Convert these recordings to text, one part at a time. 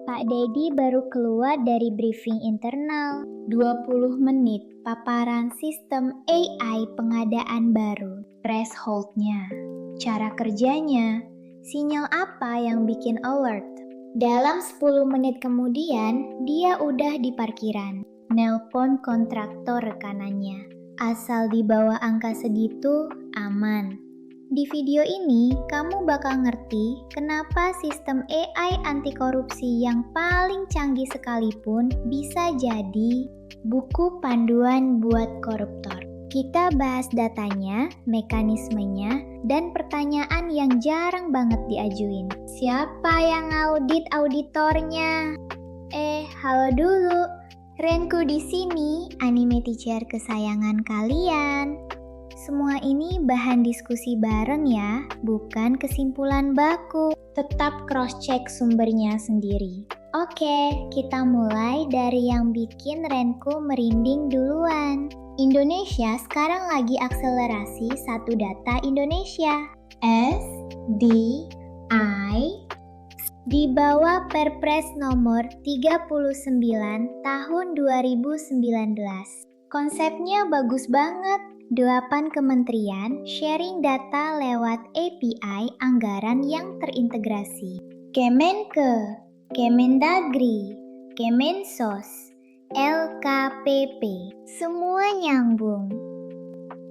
Pak Dedi baru keluar dari briefing internal. 20 menit paparan sistem AI pengadaan baru. Threshold-nya, cara kerjanya, sinyal apa yang bikin alert. Dalam 10 menit kemudian, dia udah di parkiran. Nelpon kontraktor rekanannya. Asal di bawah angka segitu, aman. Di video ini, kamu bakal ngerti kenapa sistem AI anti korupsi yang paling canggih sekalipun bisa jadi buku panduan buat koruptor. Kita bahas datanya, mekanismenya, dan pertanyaan yang jarang banget diajuin. Siapa yang audit auditornya? Halo dulu. Renku di sini, anime teacher kesayangan kalian. Semua ini bahan diskusi bareng ya, bukan kesimpulan baku. Tetap cross-check sumbernya sendiri. Oke, kita mulai dari yang bikin Renku merinding duluan. Indonesia sekarang lagi akselerasi satu data Indonesia. SDI di bawah Perpres nomor 39 tahun 2019. Konsepnya bagus banget. 8 kementerian sharing data lewat API anggaran yang terintegrasi. Kemenke, Kemendagri, Kemensos, LKPP, semua nyambung.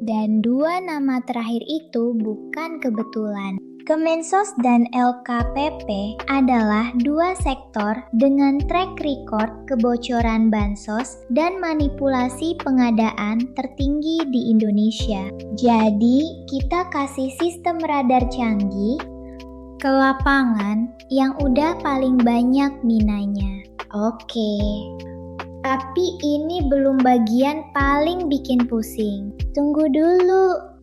Dan 2 nama terakhir itu bukan kebetulan. Kemensos dan LKPP adalah 2 sektor dengan track record kebocoran bansos dan manipulasi pengadaan tertinggi di Indonesia. Jadi, kita kasih sistem radar canggih ke lapangan yang udah paling banyak minanya. Oke. Tapi ini belum bagian paling bikin pusing. Tunggu dulu.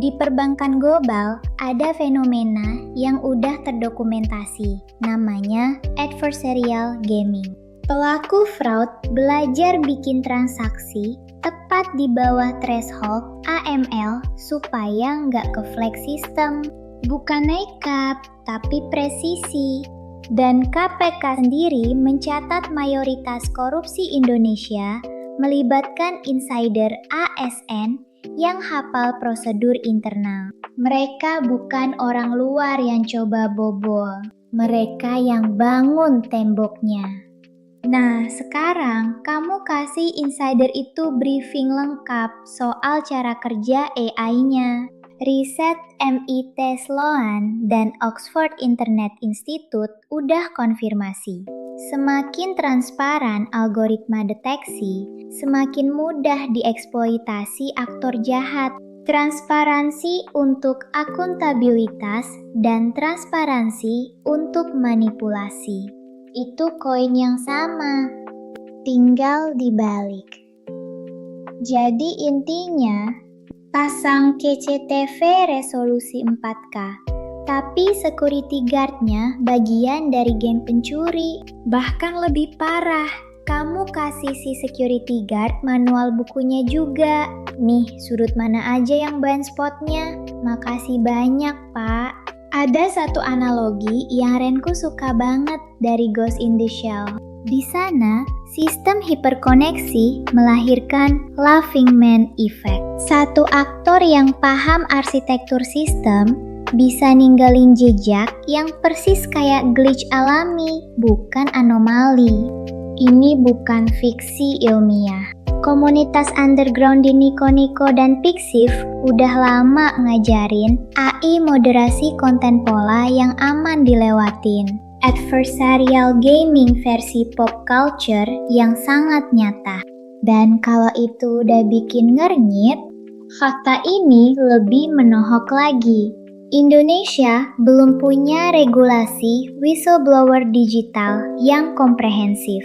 Di perbankan global, ada fenomena yang udah terdokumentasi, namanya adversarial gaming. Pelaku fraud belajar bikin transaksi tepat di bawah threshold AML supaya nggak ke-flag sistem. Bukan nekat, tapi presisi. Dan KPK sendiri mencatat mayoritas korupsi Indonesia melibatkan insider ASN yang hafal prosedur internal. Mereka bukan orang luar yang coba bobol. Mereka yang bangun temboknya. Nah, sekarang kamu kasih insider itu briefing lengkap soal cara kerja AI-nya. Riset MIT Sloan dan Oxford Internet Institute udah konfirmasi. Semakin transparan algoritma deteksi, semakin mudah dieksploitasi aktor jahat. Transparansi untuk akuntabilitas dan transparansi untuk manipulasi. Itu koin yang sama, tinggal dibalik. Jadi intinya, pasang CCTV resolusi 4K. Tapi security guard-nya bagian dari geng pencuri. Bahkan lebih parah, kamu kasih si security guard manual bukunya juga. Nih, sudut mana aja yang blind spot-nya. Makasih banyak, Pak. Ada satu analogi yang Renku suka banget dari Ghost in the Shell. Di sana, sistem hiperkoneksi melahirkan Laughing Man Effect. Satu aktor yang paham arsitektur sistem bisa ninggalin jejak yang persis kayak glitch alami, bukan anomali. Ini bukan fiksi ilmiah. Komunitas underground di Nico dan Pixiv udah lama ngajarin AI moderasi konten pola yang aman dilewatin. Adversarial gaming versi pop culture yang sangat nyata. Dan kalau itu udah bikin ngernyit, fakta ini lebih menohok lagi. Indonesia belum punya regulasi whistleblower digital yang komprehensif.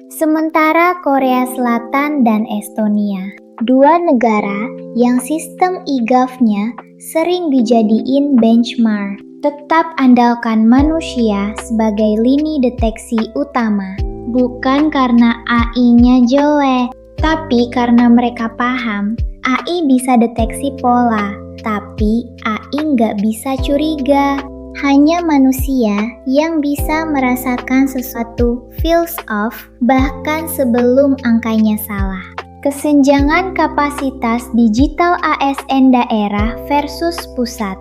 Sementara Korea Selatan dan Estonia, 2 negara yang sistem e-gov-nya sering dijadiin benchmark. Tetap andalkan manusia sebagai lini deteksi utama. Bukan karena AI-nya jelek, tapi karena mereka paham AI bisa deteksi pola. Tapi AI nggak bisa curiga. Hanya manusia yang bisa merasakan sesuatu feels off bahkan sebelum angkanya salah. Kesenjangan kapasitas digital ASN daerah versus pusat.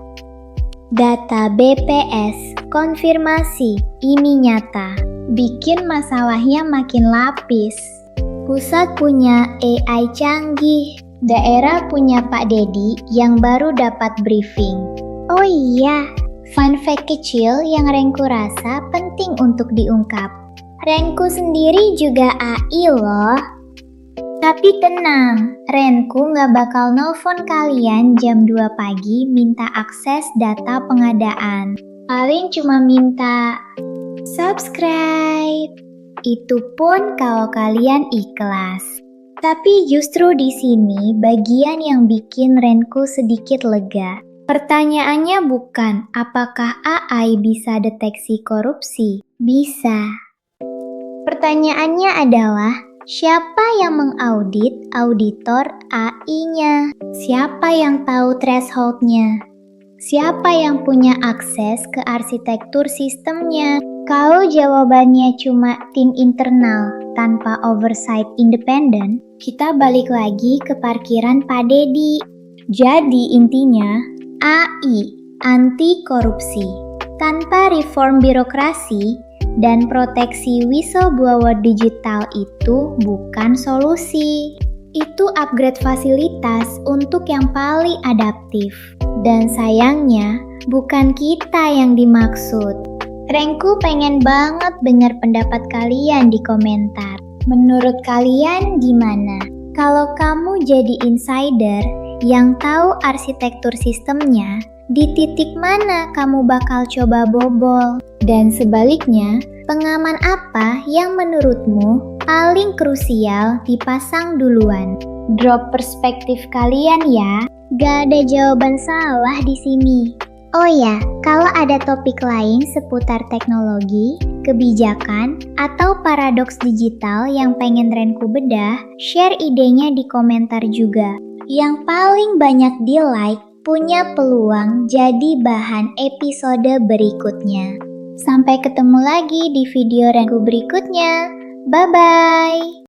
Data BPS konfirmasi ini nyata, bikin masalahnya makin lapis. Pusat punya AI canggih, daerah punya Pak Dedi yang baru dapat briefing. Oh iya, fun fact kecil yang Renku rasa penting untuk diungkap. Renku sendiri juga AI loh. Tapi tenang, Renku nggak bakal nelfon kalian jam 2 pagi minta akses data pengadaan. Paling cuma minta subscribe. Itu pun kalau kalian ikhlas. Tapi justru di sini bagian yang bikin Renku sedikit lega. Pertanyaannya bukan apakah AI bisa deteksi korupsi? Bisa. Pertanyaannya adalah siapa yang mengaudit auditor AI-nya? Siapa yang tahu threshold-nya? Siapa yang punya akses ke arsitektur sistemnya? Kalau jawabannya cuma tim internal tanpa oversight independen, kita balik lagi ke parkiran Pak Dedi. Jadi intinya, AI anti korupsi. Tanpa reform birokrasi dan proteksi whistleblower digital itu bukan solusi. Itu upgrade fasilitas untuk yang paling adaptif. Dan sayangnya, bukan kita yang dimaksud. Renku pengen banget dengar pendapat kalian di komentar. Menurut kalian gimana? Kalau kamu jadi insider yang tahu arsitektur sistemnya, di titik mana kamu bakal coba bobol? Dan sebaliknya, pengaman apa yang menurutmu paling krusial dipasang duluan? Drop perspektif kalian ya. Gak ada jawaban salah di sini. Oh ya, kalau ada topik lain seputar teknologi, kebijakan, atau paradoks digital yang pengen Renku bedah, share idenya di komentar juga. Yang paling banyak di-like punya peluang jadi bahan episode berikutnya. Sampai ketemu lagi di video Renku berikutnya. Bye-bye!